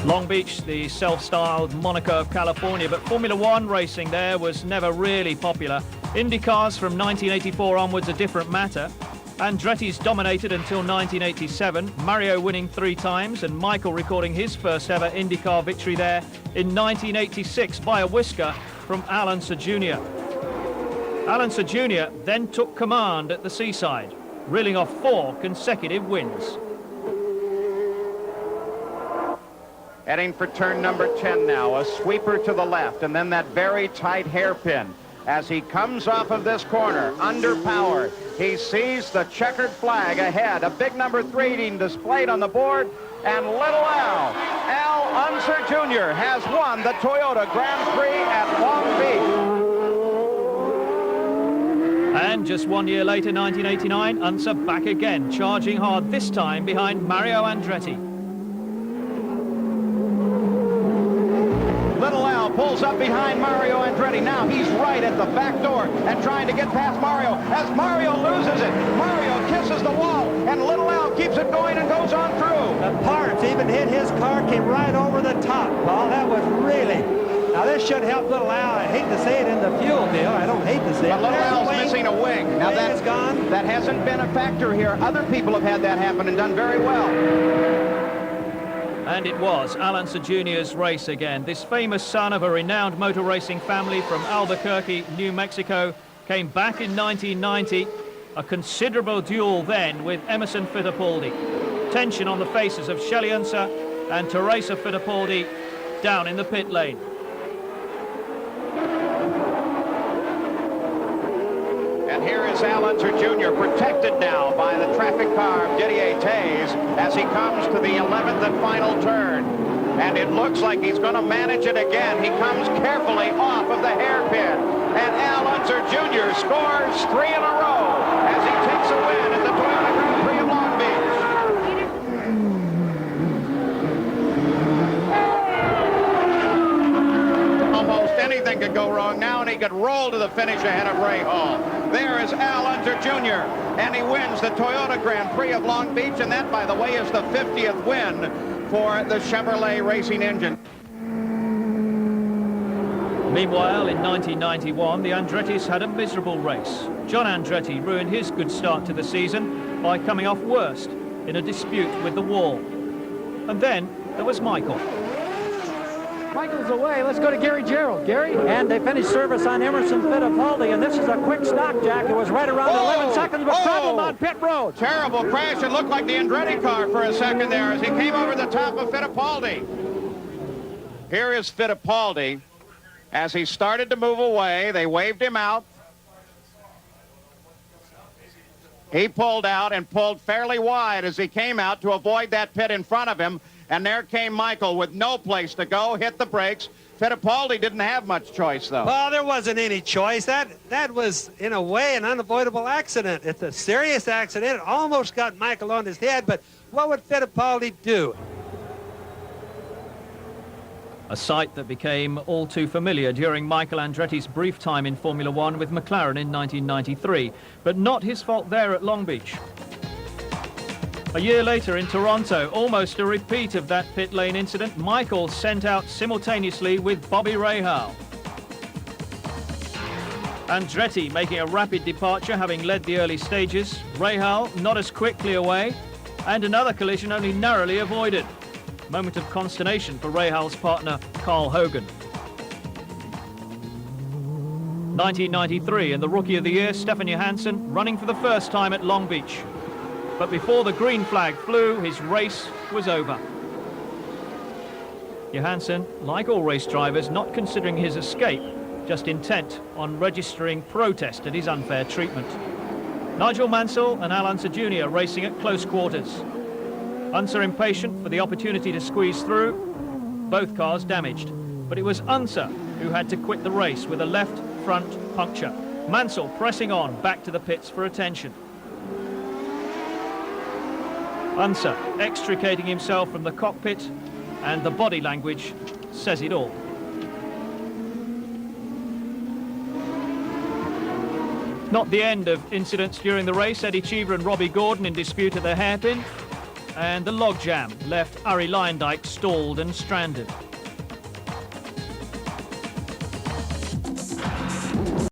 Long Beach, the self-styled Monaco of California, but Formula One racing there was never really popular. IndyCars from 1984 onwards a different matter. Andretti's dominated until 1987, Mario winning 3 times and Michael recording his first ever IndyCar victory there in 1986 by a whisker from Unser Jr. Unser Jr. then took command at the seaside, reeling off 4 consecutive wins. Heading for turn number 10 now, a sweeper to the left, and then that very tight hairpin. As he comes off of this corner, underpowered, he sees the checkered flag ahead, a big number 3 being displayed on the board, and little Al Unser Jr. has won the Toyota Grand Prix at Long Beach. And just 1 year later, 1989, Unser back again, charging hard, this time behind Mario Andretti. Little Al pulls up behind Mario Andretti. Now he's right at the back door and trying to get past Mario. As Mario loses it, Mario kisses the wall, and Little Al keeps it going and goes on through. The parts even hit his car, came right over the top, Paul. That was really... Now this should help Little Al. I hate to say it in the fuel deal. I don't hate to say it. But Little Al's missing a wing. Now that's gone. That hasn't been a factor here. Other people have had that happen and done very well. And it was Unser Jr.'s race again. This famous son of a renowned motor racing family from Albuquerque, New Mexico, came back in 1990. A considerable duel then with Emerson Fittipaldi. Tension on the faces of Shelley Unser and Teresa Fittipaldi down in the pit lane. And here is Al Unser Jr. protected now by the traffic car of Didier Taze as he comes to the 11th and final turn. And it looks like he's going to manage it again. He comes carefully off of the hairpin. And Al Unser Jr. scores 3 in a row as he takes a win at the Toyota Grand Prix of Long Beach. Almost anything could go wrong now, and he could roll to the finish ahead of Ray Hall. There is Al Unser Jr., and he wins the Toyota Grand Prix of Long Beach, and that, by the way, is the 50th win for the Chevrolet racing engine. Meanwhile, in 1991, the Andrettis had a miserable race. John Andretti ruined his good start to the season by coming off worst in a dispute with the wall. And then there was Michael. Michael's away. Let's go to Gary Gerald. Gary? And they finished service on Emerson Fittipaldi, and this is a quick stock, Jack. It was right around 11 seconds, but problem on pit road. Terrible crash. It looked like the Andretti car for a second there as he came over the top of Fittipaldi. Here is Fittipaldi. As he started to move away, they waved him out. He pulled out and pulled fairly wide as he came out to avoid that pit in front of him. And there came Michael with no place to go, hit the brakes. Fittipaldi didn't have much choice, though. Well, there wasn't any choice. That was, in a way, an unavoidable accident. It's a serious accident. It almost got Michael on his head, but what would Fittipaldi do? A sight that became all too familiar during Michael Andretti's brief time in Formula One with McLaren in 1993, but not his fault there at Long Beach. A year later in Toronto, almost a repeat of that pit lane incident, Michael sent out simultaneously with Bobby Rahal. Andretti making a rapid departure, having led the early stages. Rahal not as quickly away, and another collision only narrowly avoided. Moment of consternation for Rahal's partner, Carl Hogan. 1993, and the Rookie of the Year, Stefan Johansson, running for the first time at Long Beach. But before the green flag flew, his race was over. Johansson, like all race drivers, not considering his escape, just intent on registering protest at his unfair treatment. Nigel Mansell and Al Unser Jr. racing at close quarters. Unser impatient for the opportunity to squeeze through. Both cars damaged, but it was Unser who had to quit the race with a left front puncture. Mansell pressing on back to the pits for attention. Unser extricating himself from the cockpit, and the body language says it all. Not the end of incidents during the race. Eddie Cheever and Robbie Gordon in dispute at the hairpin. and the logjam left Uri Leyendijk stalled and stranded.